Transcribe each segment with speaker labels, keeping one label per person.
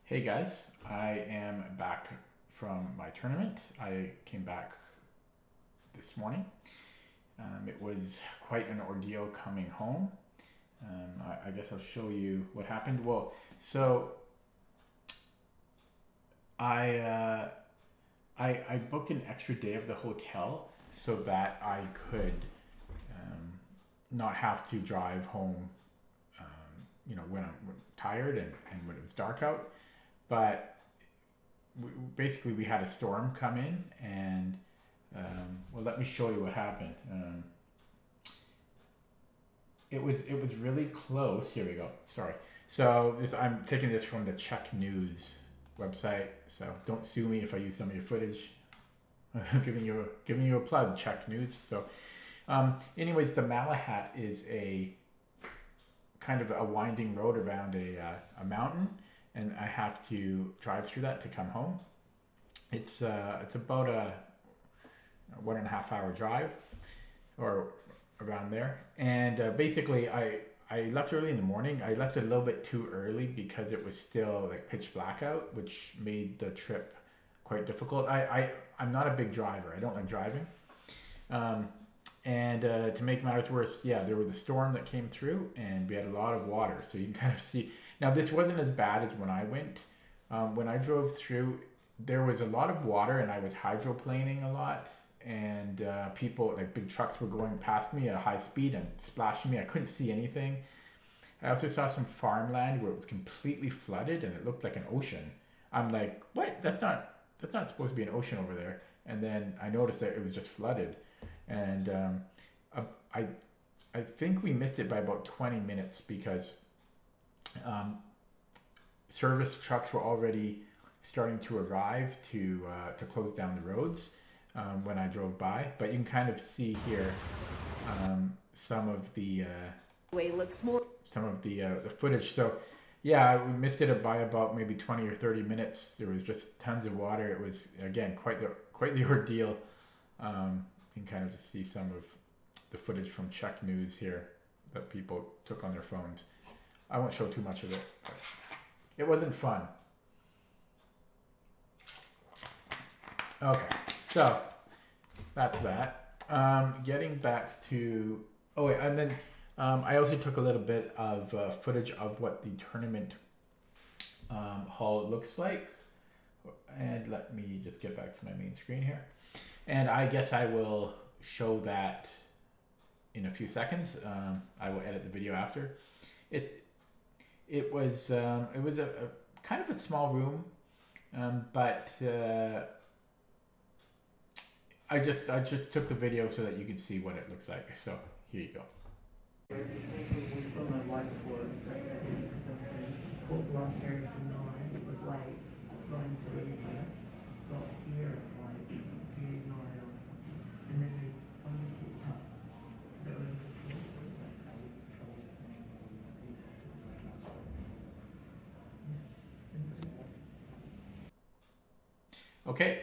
Speaker 1: Hey guys, I am back from my tournament. I came back this morning. It was quite an ordeal coming home. I guess I'll show you what happened. Well, so I, uh, I booked an extra day of the hotel so that I could um, not have to drive home, when I'm tired and when it was dark out. But basically we had a storm come in and well, let me show you what happened. It was really close. Here we go. Sorry. So this I'm taking this from the Czech News website. So don't sue me if I use some of your footage. giving you a plug, Czech News. So, anyways, the Malahat is a kind of a winding road around a mountain, and I have to drive through that to come home. It's about a 1.5 hour drive or around there. And basically, I left early in the morning. I left a little bit too early because it was still like pitch black out, which made the trip quite difficult. I'm not a big driver. I don't like driving. Um, and to make matters worse, yeah, there was a storm that came through, and we had a lot of water. So you can kind of see. Now, this wasn't as bad as when I went. When I drove through, there was a lot of water, and I was hydroplaning a lot. And people, like big trucks, were going past me at a high speed and splashing me. I couldn't see anything. I also saw some farmland where it was completely flooded, and it looked like an ocean. I'm like, what? That's not supposed to be an ocean over there. And then I noticed that it was just flooded, and uh, I I think we missed it by about 20 minutes because um, service trucks were already starting to arrive to close down the roads when I drove by. But you can kind of see here some of
Speaker 2: Way looks more.
Speaker 1: the footage. So yeah, we missed it by about maybe 20 or 30 minutes. There was just tons of water. It was again quite the ordeal. You can kind of just see some of the footage from Czech News here that people took on their phones. I won't show too much of it, but it wasn't fun. Okay, so that's that. Getting back to and then I also took a little bit of footage of what the tournament hall looks like. And let me just get back to my main screen here. And I guess I will show that in a few seconds. I will edit the video after. It it was a kind of a small room, but I just took the video so that you can see what it looks like. So here you go. Okay.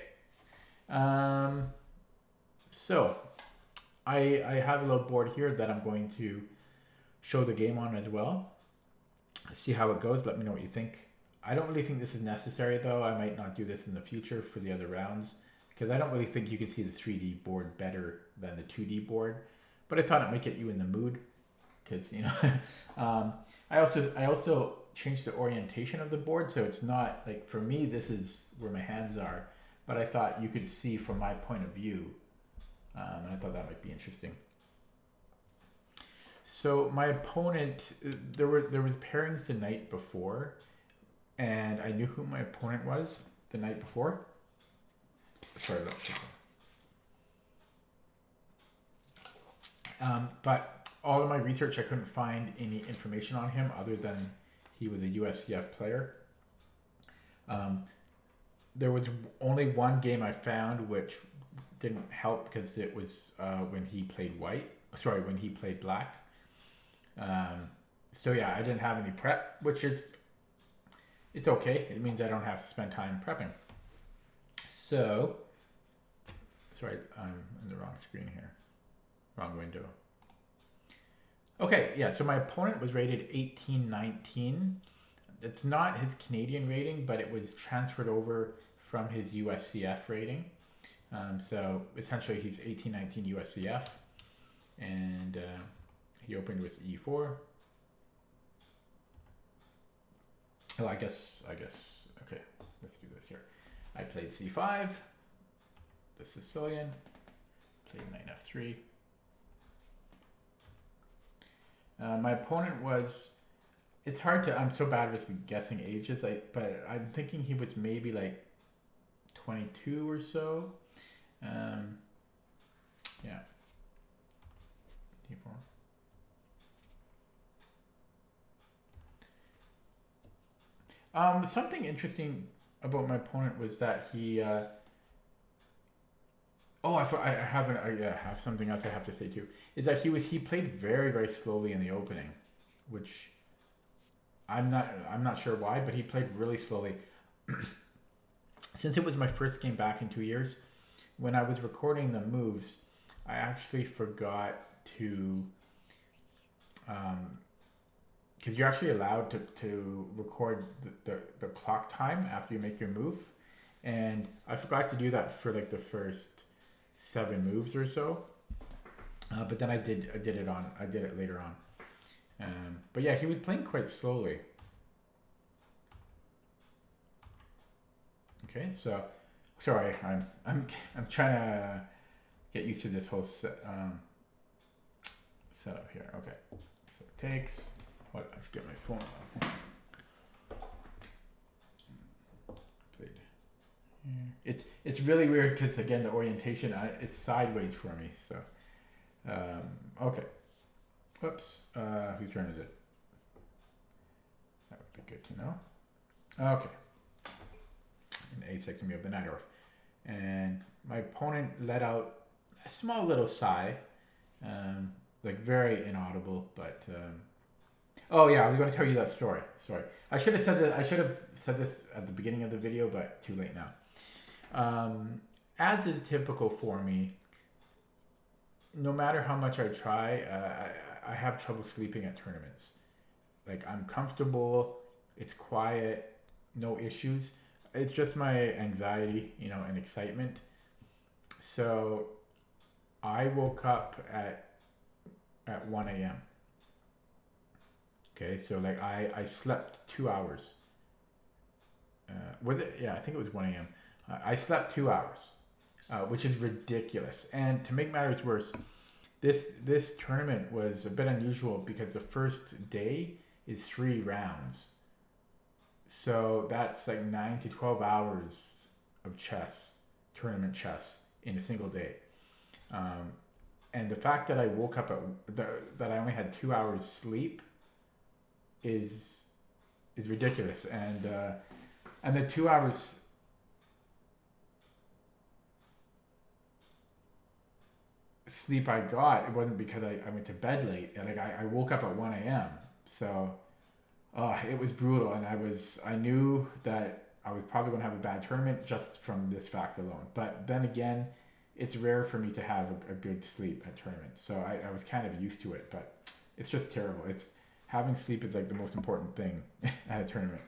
Speaker 1: Um, so I have a little board here that I'm going to show the game on as well. See how it goes. Let me know what you think. I don't really think this is necessary though. I might not do this in the future for the other rounds because I don't really think you can see the 3D board better than the 2D board. But I thought it might get you in the mood because I also changed the orientation of the board so it's not like for me this is where my hands are, but I thought you could see from my point of view, and I thought that might be interesting. So my opponent, there was pairings the night before, and I knew who my opponent was the night before. Sorry about that. But all of my research, I couldn't find any information on him other than he was a USCF player. Um, there was only one game I found which didn't help because it was when he played white. Sorry, when he played black. So yeah, I didn't have any prep, which is it's okay. It means I don't have to spend time prepping. So sorry, I'm in the wrong screen here, wrong window. Okay, yeah. So my opponent was rated 1819. it's not his Canadian rating, but it was transferred over from his USCF rating. So essentially, he's 1819 USCF, and he opened with E4. Oh, I guess. Okay, let's do this here. I played C5. The Sicilian. Played knight F3. My opponent was. It's hard to. I'm so bad with guessing ages. But I'm thinking he was maybe like 22 or so. Yeah. D4. Something interesting about my opponent was that he. Oh, I have something else I have to say too. Is that he played very very slowly in the opening, which I'm not sure why, but he played really slowly. Since it was my first game back in 2 years, when I was recording the moves, I actually forgot to. Because you're actually allowed to record the clock time after you make your move, and I forgot to do that for like the first 7 moves or so, but then I did it later on. But yeah, he was playing quite slowly. Okay, so sorry, I'm trying to get used to this whole setup here. Okay, so it takes. What? I should get my phone out. Played here. It's really weird because again the orientation it's sideways for me. So okay. Whoops. Whose turn is it? That would be good to know. Okay. In A6 we have the Najdorf, and my opponent let out a small little sigh, like very inaudible, but. Oh yeah, I was going to tell you that story. Sorry, I should have said that. I should have said this at the beginning of the video, but too late now. As is typical for me, no matter how much I try, I have trouble sleeping at tournaments. Like I'm comfortable, it's quiet, no issues. It's just my anxiety, and excitement. So I woke up at 1 a.m. Okay, so like I slept 2 hours. Was it? Yeah, I think it was 1 a.m. I slept 2 hours, which is ridiculous. And to make matters worse, this tournament was a bit unusual because the first day is 3 rounds. So that's like 9 to 12 hours of tournament chess in a single day. And the fact that I woke up that I only had 2 hours sleep is ridiculous, and the 2 hours sleep I got, it wasn't because I went to bed late. Like I woke up at 1 a.m. So it was brutal, and I knew that I was probably going to have a bad tournament just from this fact alone. But then again, it's rare for me to have a good sleep at tournaments, so I was kind of used to it. But it's just terrible. Having sleep is like the most important thing at a tournament.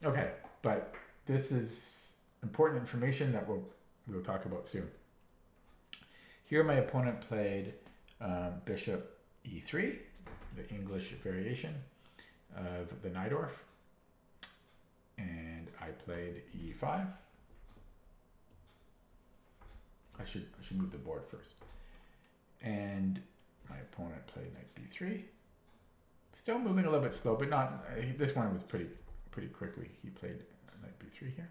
Speaker 1: Okay, but this is important information that we'll talk about soon. Here my opponent played bishop e3, the English variation of the Najdorf, and I played e5. I should move the board first. And my opponent played knight b3. Still moving a little bit slow, but not. This one was pretty quickly. He played knight b3 here,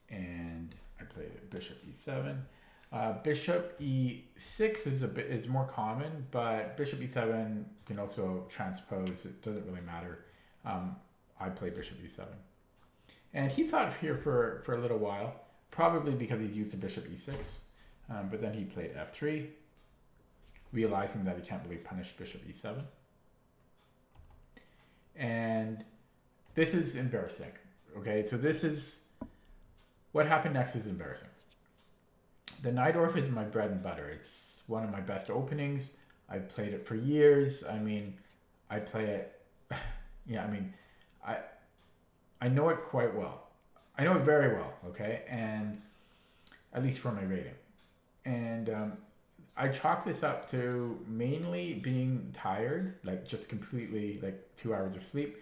Speaker 1: and I played bishop e7. Bishop e6 is more common, but bishop e7 can also transpose. It doesn't really matter. I played bishop e7, and he thought here for a little while, probably because he's used to bishop e6, but then he played f3, realizing that he can't really punish bishop e7. And this is embarrassing. Okay, so this is what happened next is embarrassing. The Najdorf is my bread and butter. It's one of my best openings. I've played it for years. I mean, I play it Yeah, I mean, I I know it quite well. I know it very well. Okay, and at least for my rating. And I chalk this up to mainly being tired, like just completely like 2 hours of sleep.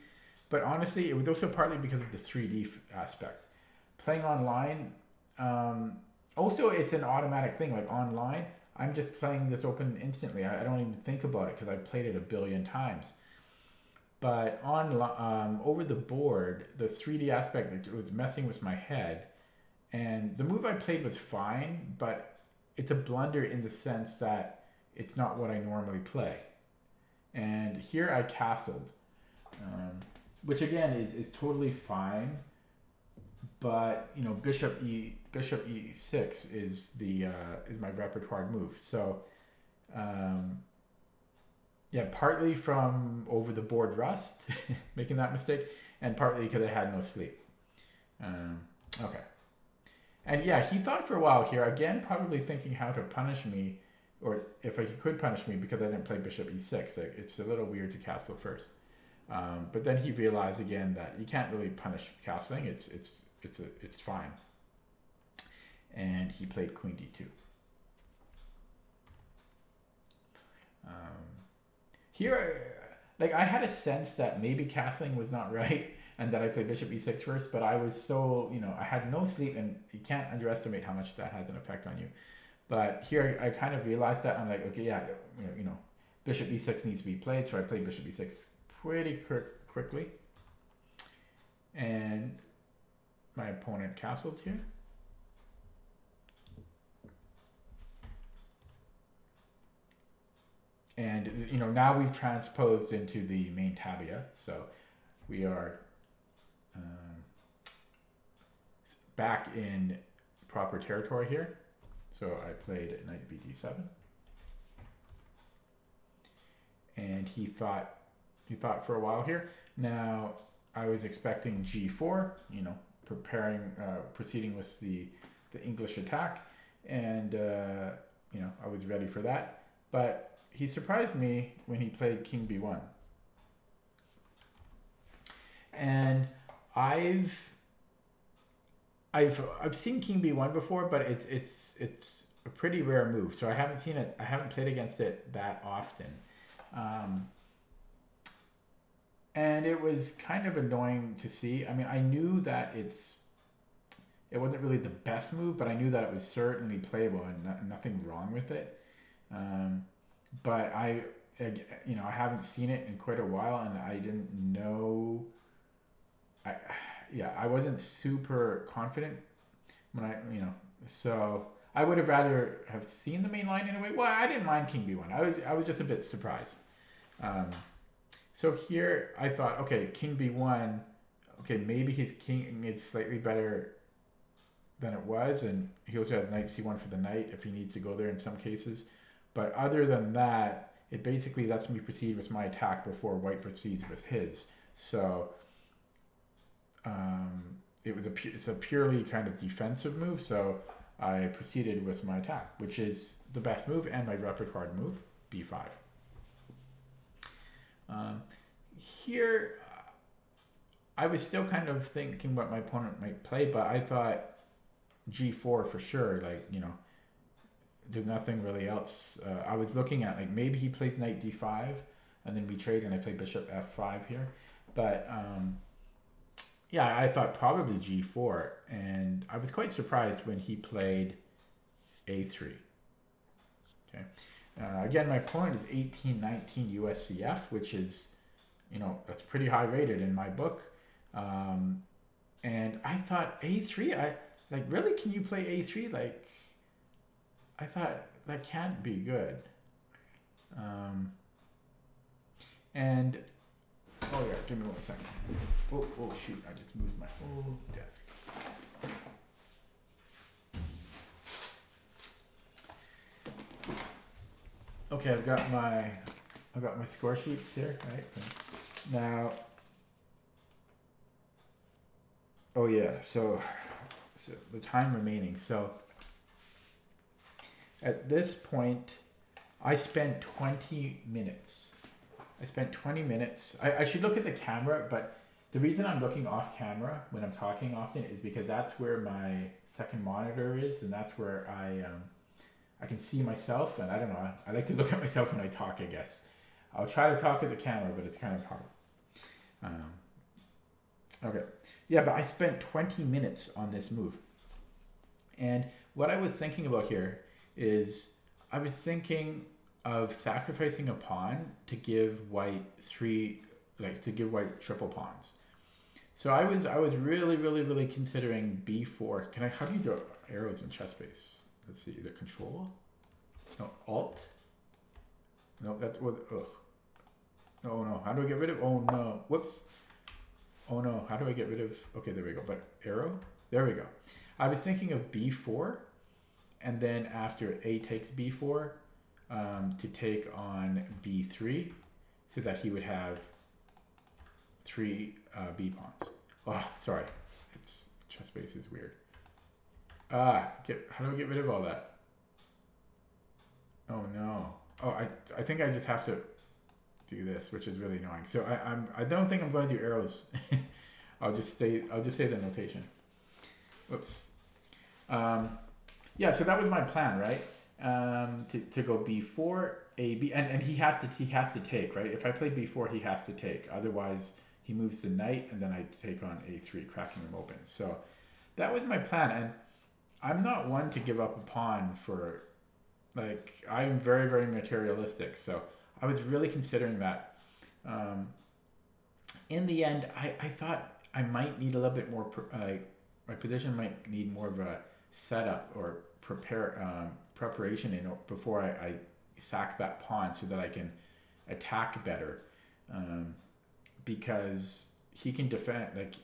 Speaker 1: But honestly, it was also partly because of the 3D aspect. Playing online, um, also it's an automatic thing. Like online, I'm just playing this open instantly. I don't even think about it because I've played it a billion times. But on over the board, the 3D aspect it was messing with my head. And the move I played was fine, but it's a blunder in the sense that it's not what I normally play. And here I castled, um, which again is totally fine. But you know, bishop e6 is my repertoire move. So um, yeah, partly from over the board rust, making that mistake, and partly because I had no sleep. Okay. And yeah, he thought for a while here, again, probably thinking how to punish me, or if he could punish me because I didn't play bishop e6. It's a little weird to castle first. But then he realized again that you can't really punish castling. It's fine. And he played queen d2. Here, like I had a sense that maybe castling was not right and that I played bishop e6 first, but I was so, I had no sleep, and you can't underestimate how much that has an effect on you. But here I kind of realized that. I'm like, okay, yeah, bishop e6 needs to be played, so I played bishop e6 pretty quickly. And my opponent castled here. And now we've transposed into the main tabia, so we are back in proper territory here. So I played knight bd7, and he thought for a while here. Now I was expecting g4, preparing, proceeding with the English attack, and I was ready for that. But he surprised me when he played king b1, and I've seen king b1 before, but it's a pretty rare move, so I haven't seen it. I haven't played against it that often, and it was kind of annoying to see. I mean, I knew that it wasn't really the best move, but I knew that it was certainly playable and nothing wrong with it. But I haven't seen it in quite a while, and I didn't know. I wasn't super confident when so I would have rather have seen the main line in a way. Well, I didn't mind king b1. I was just a bit surprised. So here I thought, okay, king b1. Okay, maybe his king is slightly better than it was, and he also has knight c1 for the knight if he needs to go there in some cases. But other than that, it basically lets me proceed with my attack before white proceeds with his. So it's a purely kind of defensive move. So I proceeded with my attack, which is the best move and my repertoire move, b5. Here, I was still kind of thinking what my opponent might play, but I thought g4 for sure. There's nothing really else. I was looking at maybe he plays knight d5, and then we trade, and I play bishop f5 here. But I thought probably g4, and I was quite surprised when he played a3. Okay. Again, my opponent is 1819 USCF, which is, that's pretty high rated in my book. And I thought a3. Really, can you play a3? I thought that can't be good. And oh yeah, give me 1 second. Oh shoot! I just moved my whole desk. Okay, I've got my score sheets here, right? Now, oh yeah, so the time remaining. So at this point, I spent 20 minutes I spent 20 minutes. I should look at the camera, but the reason I'm looking off camera when I'm talking often is because that's where my second monitor is, and that's where I can see myself. And I don't know. I like to look at myself when I talk, I guess. I'll try to talk at the camera, but it's kind of hard. Okay. Yeah, but I spent 20 minutes on this move. And what I was thinking about here is I was thinking of sacrificing a pawn to give white triple pawns. So I was really considering b4. How do you do arrows in chess base? Let's see, the control? No, alt? No, that's what, ugh. Oh no, how do I get rid of, oh no, whoops. Oh no, how do I get rid of, okay, there we go, but arrow? There we go. I was thinking of b4, and then after a takes b4, to take on b3, so that he would have 3 b pawns. Oh, sorry, it's chess base is weird. How do I get rid of all that? Oh no. Oh, I think I just have to do this, which is really annoying. So I don't think I'm going to do arrows. I'll just say the notation. Oops. Yeah, so that was my plan, right? To go b4, a b, and he has to take, right? If I play b4, he has to take. Otherwise, he moves the knight, and then I take on a3, cracking him open. So that was my plan, and I'm not one to give up a pawn for, like, I'm very materialistic. So I was really considering that. In the end, I thought I might need a little bit more. My position might need more of a setup or preparation before I sack that pawn, so that I can attack better. Because he can defend, like,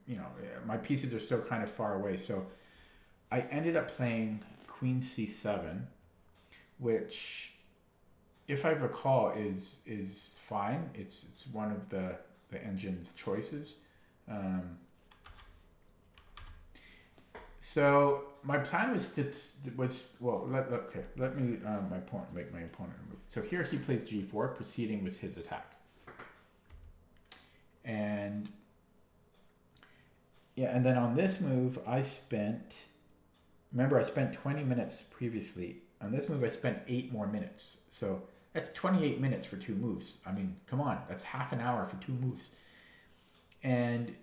Speaker 1: you know, my pieces are still kind of far away. So I ended up playing queen c7, which, if I recall, is fine. It's one of the engine's choices. So my plan was let me make my opponent move. So here he plays g4, proceeding with his attack. And yeah, and then on this move I spent 20 minutes previously. On this move I spent 8 more minutes. So that's 28 minutes for 2 moves. I mean, come on, that's half an hour for 2 moves. And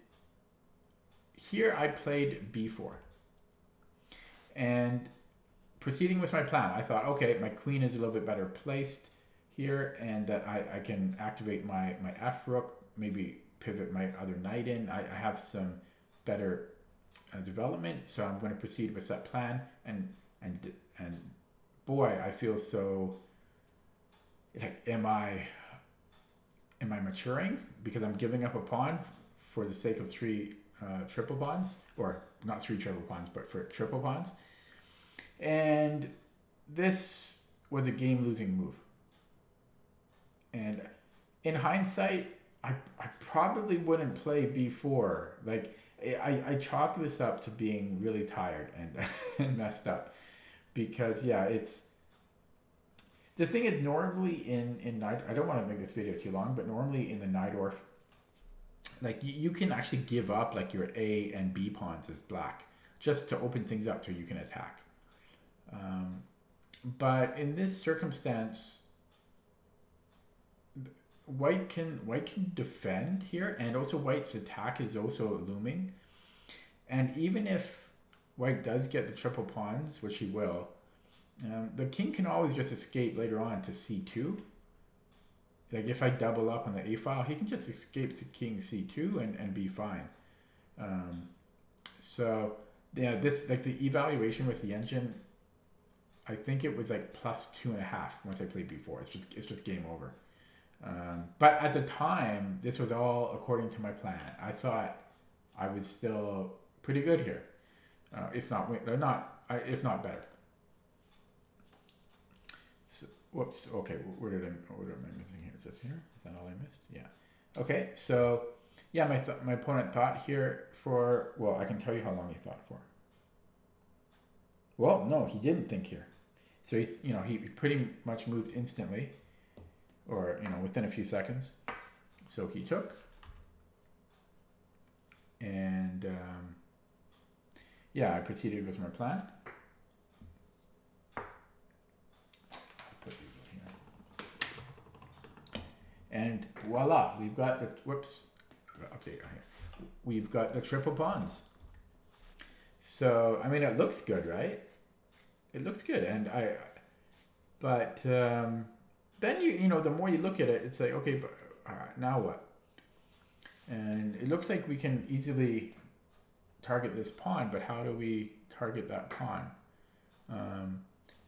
Speaker 1: here I played b4. And proceeding with my plan, I thought, okay, my queen is a little bit better placed here, and that I can activate my f rook, maybe pivot my other knight in. I have some better development, so I'm going to proceed with that plan. And boy, I feel so, like, am I maturing because I'm giving up a pawn for the sake of 3 triple pawns, or not 3 triple pawns, but for triple pawns. And this was a game-losing move. And in hindsight, I probably wouldn't play b4. Like, I chalk this up to being really tired and messed up, because yeah, it's, the thing is, normally in Night, I don't want to make this video too long, but normally in the Najdorf, like, you can actually give up like your A and B pawns as black, just to open things up so you can attack. But in this circumstance, white can defend here, and also white's attack is also looming. And even if white does get the triple pawns, which he will, the king can always just escape later on to c2. Like, if I double up on the a file, he can just escape to king c2 and be fine. So yeah, this, like, the evaluation with the engine, I think it was like +2.5 once I played b4. It's just game over. But at the time, this was all according to my plan. I thought I was still pretty good here, if not better. So, whoops. Okay, what am I missing here? Just here? Is that all I missed? Yeah. Okay. So yeah, my opponent thought here for, well, I can tell you how long he thought for. Well, no, he didn't think here. So he pretty much moved instantly. or within a few seconds. So he took, and yeah, I proceeded with my plan. Put these in here. And voila, we've got the update on here. We've got the triple pawns. So I mean, it looks good, right? It looks good, and but then the more you look at it, it's like, okay, but now what? And it looks like we can easily target this pawn, but how do we target that pawn?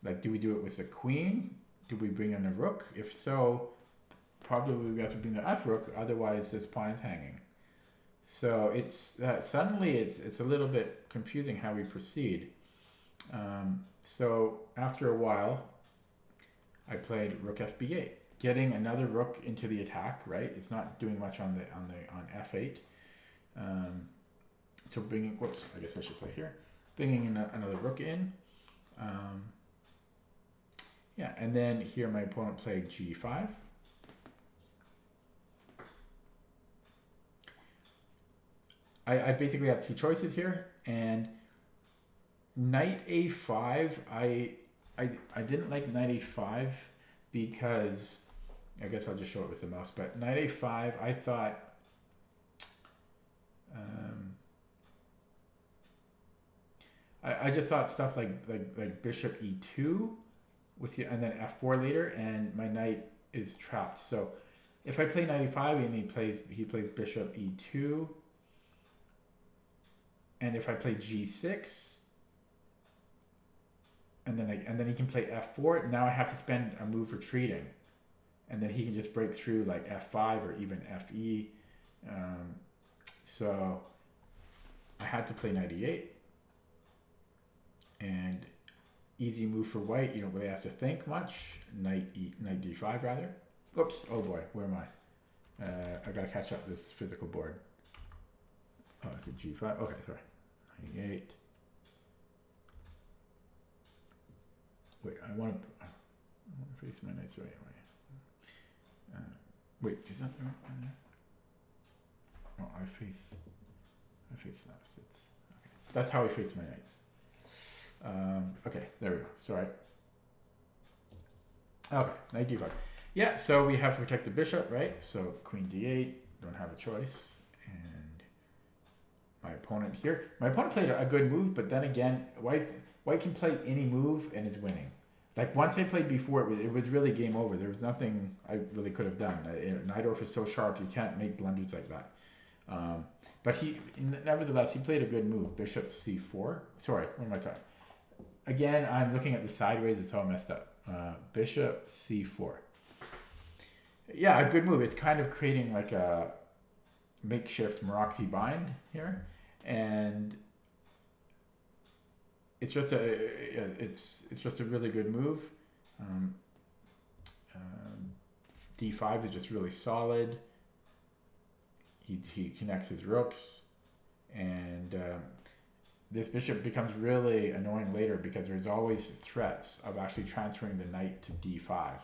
Speaker 1: Like, do we do it with the queen? Do we bring in a rook? If so, probably we have to bring the f rook. Otherwise, this pawn is hanging. So it's suddenly it's a little bit confusing how we proceed. So after a while, I played rook fb8, getting another rook into the attack. Right, it's not doing much on f8. So bringing, whoops, I guess I should play here. Bringing in another rook in. Yeah, and then here my opponent played g5. I basically have two choices here, and knight a5, I didn't like knight a5 because, I guess I'll just show it with the mouse, but knight a5, I thought, I just thought stuff like bishop e2 with and then f4 later, and my knight is trapped. So if I play knight e5 and he plays bishop e2, and if I play g6, and then he can play f4, now I have to spend a move retreating, and then he can just break through like f5 or even fe. So I had to play knight e8, and easy move for white. You don't really have to think much. Knight d5 rather. Oops. Oh boy, where am I? I gotta catch up this physical board. Oh, okay, g5. Okay, sorry. Knight e8. Wait, I want to face my knights right away. Wait, is that the right one there? Oh, I face left. It's okay. That's how I face my knights. Okay, there we go. Sorry. Okay, knight d5. Yeah, so we have to protect the bishop, right? So queen d8, don't have a choice. And my opponent here. My opponent played a good move, but then again, white can play any move and is winning. Like once I played before, it was really game over. There was nothing I really could have done. Najdorf is so sharp, you can't make blunders like that. But nevertheless, he played a good move. Bishop c4. Sorry, what am I talking? Again, I'm looking at the sideways. It's all messed up. Bishop c4. Yeah, a good move. It's kind of creating like a makeshift Maroczy bind here, and it's just a really good move. D5 is just really solid. He connects his rooks, and this bishop becomes really annoying later because there's always threats of actually transferring the knight to d5.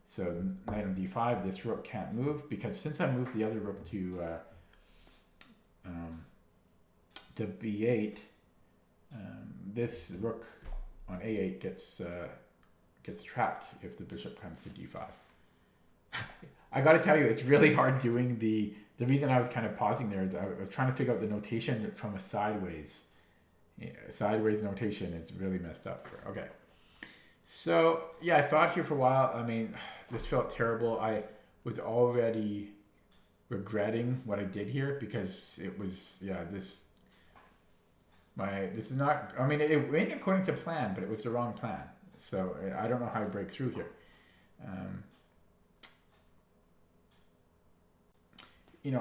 Speaker 1: So knight on d5, this rook can't move, because since I moved the other rook to b8, this rook on a8 gets trapped if the bishop comes to d5. I got to tell you, it's really hard doing the reason I was kind of pausing there is I was trying to figure out the notation from a sideways. Sideways notation is really messed up. Okay. So, yeah, I thought here for a while. I mean, this felt terrible. I was already regretting what I did here because it was, this is not, I mean, it went according to plan, but it was the wrong plan. So I don't know how I break through here.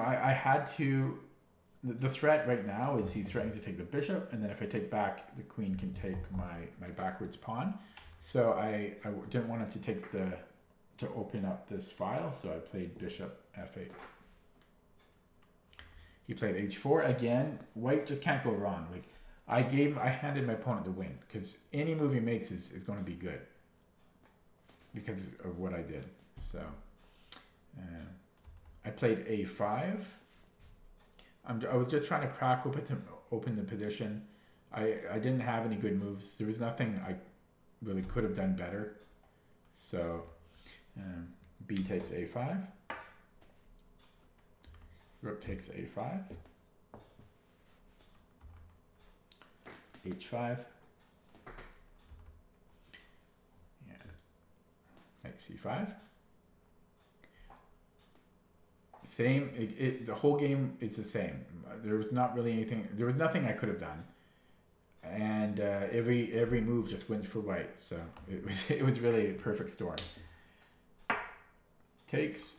Speaker 1: I had to, the threat right now is he's threatening to take the bishop, and then if I take back, the queen can take my backwards pawn. So I didn't want him to take to open up this file, so I played bishop f8. He played h4. Again, white just can't go wrong. Like I handed my opponent the win, because any move he makes is going to be good because of what I did. So I played a5. I was just trying to crack open the position. I didn't have any good moves. There was nothing I really could have done better. So b takes a5. Rook takes a5. h5. Yeah. Knight c5. Same. The whole game is the same. There was not really anything. There was nothing I could have done, and every move just wins for white. So it was really a perfect storm. Takes.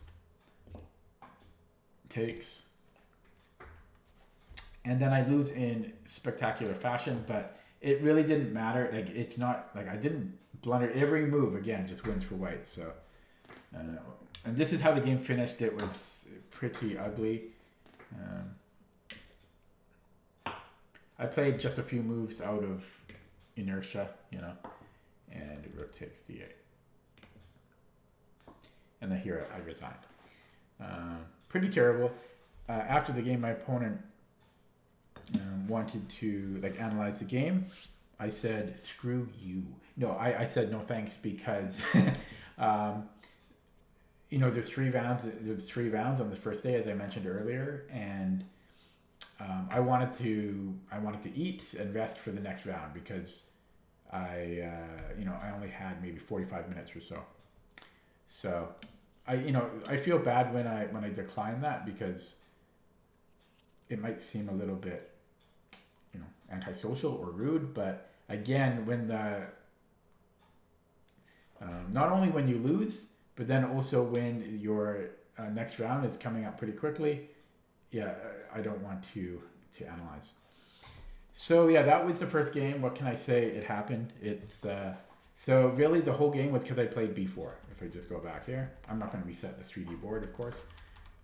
Speaker 1: And then I lose in spectacular fashion, but it really didn't matter. Like, it's not like I didn't blunder. Every move again just wins for white. So, and this is how the game finished. It was pretty ugly. I played just a few moves out of inertia, and rook takes d8. And then here I resigned. Pretty terrible. After the game, my opponent wanted to analyze the game. I said, screw you. No, I said no thanks, because there's three rounds on the first day, as I mentioned earlier, and I wanted to eat and rest for the next round, because I only had maybe 45 minutes or so. So I feel bad when I decline that, because it might seem a little bit antisocial or rude, but again, when not only when you lose, but then also when your next round is coming up pretty quickly, I don't want to analyze. So yeah, that was the first game. What can I say? It happened. It's so really the whole game was because I played b4. If I just go back here, I'm not going to reset the 3D board, of course,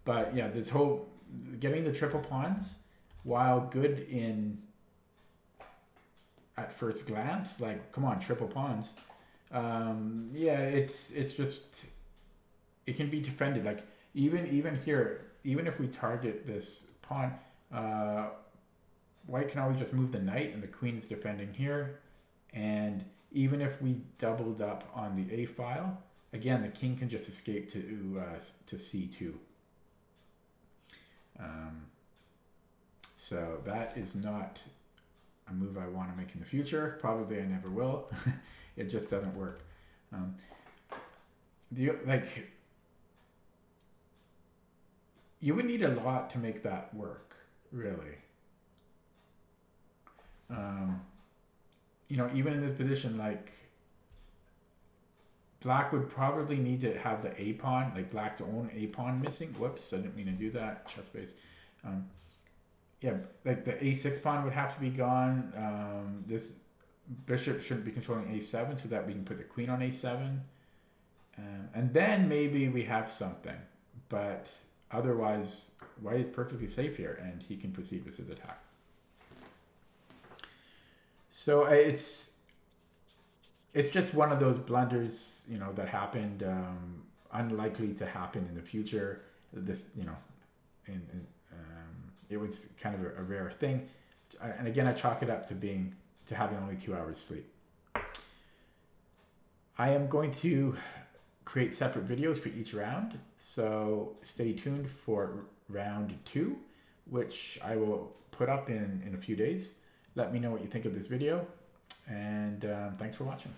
Speaker 1: but yeah, this whole getting the triple pawns, while good at first glance, like, come on, triple pawns. It's just, it can be defended. Like, even here, even if we target this pawn, white can always just move the knight, and the queen is defending here. And even if we doubled up on the a file, again, the king can just escape to c2. So that is not a move I want to make in the future. Probably I never will. It just doesn't work. You would need a lot to make that work, really. Even in this position, like, black would probably need to have the a pawn, like black's own a pawn missing. Whoops, I didn't mean to do that. Chess base. Like the a6 pawn would have to be gone. This bishop shouldn't be controlling a7, so that we can put the queen on a7. And then maybe we have something. But otherwise, white is perfectly safe here, and he can proceed with his attack. So it's just one of those blunders, that happened, unlikely to happen in the future. It was kind of a rare thing. And again, I chalk it up to having only 2 hours sleep. I am going to create separate videos for each round, so stay tuned for round 2, which I will put up in a few days. Let me know what you think of this video, and thanks for watching.